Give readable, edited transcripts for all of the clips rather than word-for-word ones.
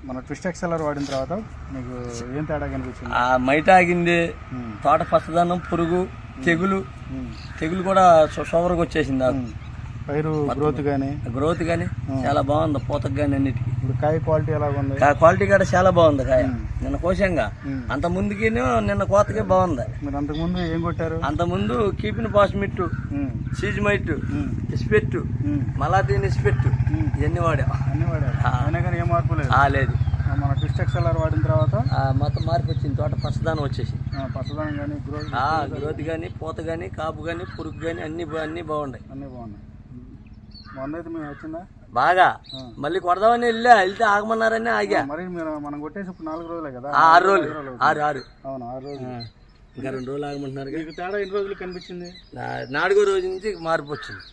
మన ట్విస్ట్ ఎక్సెలర్ వాడిన తర్వాత మీకు ఏం తేడా కనిపించింది? మైట ఆగింది, తోట పచ్చదనం, పురుగు, తెగులు కూడా సోవర్గా వచ్చేసింది. నాకు పైరు గ్రోత్ కానీ చాలా బాగుంది. పూతకు కానీ అన్నిటికీ. ఇప్పుడు కాయ క్వాలిటీ ఎలా ఉంది? క్వాలిటీ కూడా చాలా బాగుంది. కాయ నిన్న కోశంగా అంత ముందుకి నిన్న కోతకే బాగుంది. మీరు అంతకు ముందు ఏం కొట్టారు? అంత ముందు కీపిన్ పాస్మిట్, సీజ్ మైట్, ఇస్పెట్టు, మలాతీన్ ఇస్పెట్టు ఇవన్నీ వాడా. అయినా కానీ ఏం మార్పు లేదు. మన ట్విస్ట్ ఎక్సెలర్ వాడిన తర్వాత మొత్తం మార్పు వచ్చింది. తోట పచ్చదనం వచ్చేసి పచ్చదనం కానీ గ్రోత్ కానీ, పూత కానీ, కాపు కానీ, పురుగు కానీ అన్ని బాగున్నాయి. మొన్న అయితే మేము వచ్చిందా బాగా. మళ్ళీ కొడదామని వెళ్తే ఆగమన్నారని ఆగా. మరి మనం కొట్టేసి ఇప్పుడు 4 రోజులే కదా? 6 రోజులు. 6 అవును 6 రోజులు. ఇంకా 2 రోజులు ఆగమంటున్నారు. తేడా ఎన్ని రోజులు కనిపించింది? 4వ రోజు నుంచి మార్పు వచ్చింది.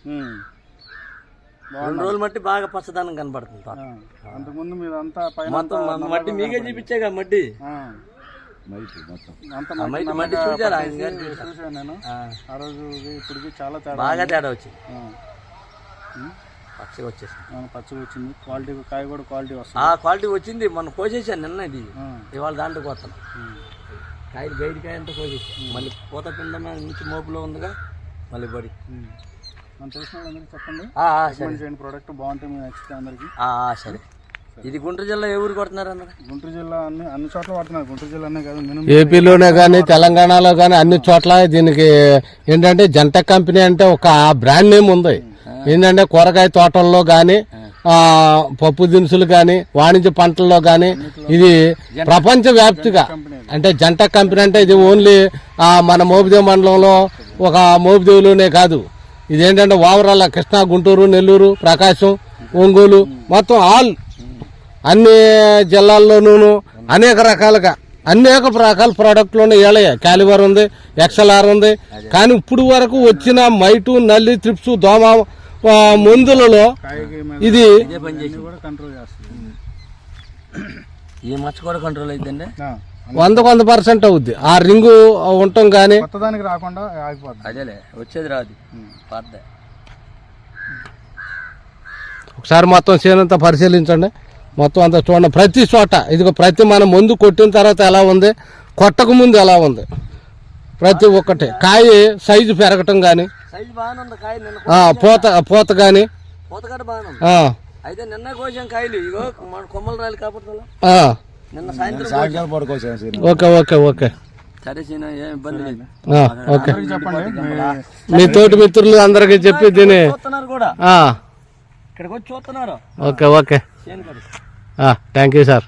2 రోజులు మట్టి బాగా పచ్చదనం కనపడుతుంది. అంతకుముందు మీరు అంతా మొత్తం మట్టి మీకే చూపించాగా. మట్టి మట్టి చూసారా? చూసాను నేను ఆ రోజు. ఇప్పటికి చాలా బాగా తేడా వచ్చింది. పచ్చగా వచ్చింది. క్వాలిటీ కాయ కూడా క్వాలిటీ వస్తుంది. క్వాలిటీ వచ్చింది. మనం కోసేసాను నిన్న. ఇది ఇవాళ దాంట్లో కొత్తాను. కాయలు బయటకాయ అంతా కోసేసాను. మళ్ళీ పూత పిండ నుంచి మోపులో ఉందిగా మళ్ళీ బడి. చెప్పండి ప్రోడక్ట్ బాగుంటే మేము నచ్చితే అందరికి. సరే. ఇది గుంటూరు జిల్లా ఏ ఊరు కొడుతున్నారు అన్నారు? గుంటూరు జిల్లా అన్ని చోట్ల పడుతున్నారు. గుంటూరు జిల్లానే కాదు, ఏపీలోనే కానీ తెలంగాణలో కానీ అన్ని చోట్ల దీనికి ఏంటంటే జంటెక్ కంపెనీ అంటే ఒక బ్రాండ్ నేమ్ ఉంది. ఏంటంటే కూరగాయ తోటల్లో కానీ, పప్పు దినుసులు కానీ, వాణిజ్య పంటల్లో కానీ ఇది ప్రపంచ వ్యాప్తిగా అంటే జంటెక్ కంపెనీ అంటే ఇది ఓన్లీ మన మోపిదేవి మండలంలో ఒక మోపిదేవిలోనే కాదు. ఇదేంటంటే ఓవరాల్ కృష్ణా, గుంటూరు, నెల్లూరు, ప్రకాశం, ఒంగోలు మొత్తం అన్ని జిల్లాల్లోనూ అనేక రకాల ప్రోడక్ట్లు ఏళ్ళయ్య. క్యాలిబర్ ఉంది, ఎక్స్ఎల్ఆర్ ఉంది. కానీ ఇప్పుడు వరకు వచ్చిన మైటు, నల్లి, త్రిప్స్, దోమ మందులలో ఇది ఈ మచ్చ కూడా కంట్రోల్ అవుతుందండి. 100% అవుద్ది. ఆ రింగు ఉండటం కానీ రాకుండా అదేలే వచ్చేది రాదు. ఒకసారి మొత్తం చేనంతా పరిశీలించండి. మొత్తం అంతా చూడండి. ప్రతి చోట ఇదిగో ప్రతి మన ముందు కొట్టిన తర్వాత ఎలా ఉంది, కొట్టక ముందు ఎలా ఉంది, ప్రతి ఒక్కటి కాయ సైజు పెరగటం కానీ, పూత కానీ అయితే నిన్న కోసాం కాయలు. ఇగో కొమ్మలు రాలి కాకపోతే నిన్న సాయంత్రం. ఓకే సరే సీనా, ఏం ఇబ్బంది లేదు. ఓకే మీ తోటి మిత్రులు అందరికి చెప్పి దీని కూడా ఇక్కడికి వచ్చి చూస్తున్నారు. Okay thank you sir.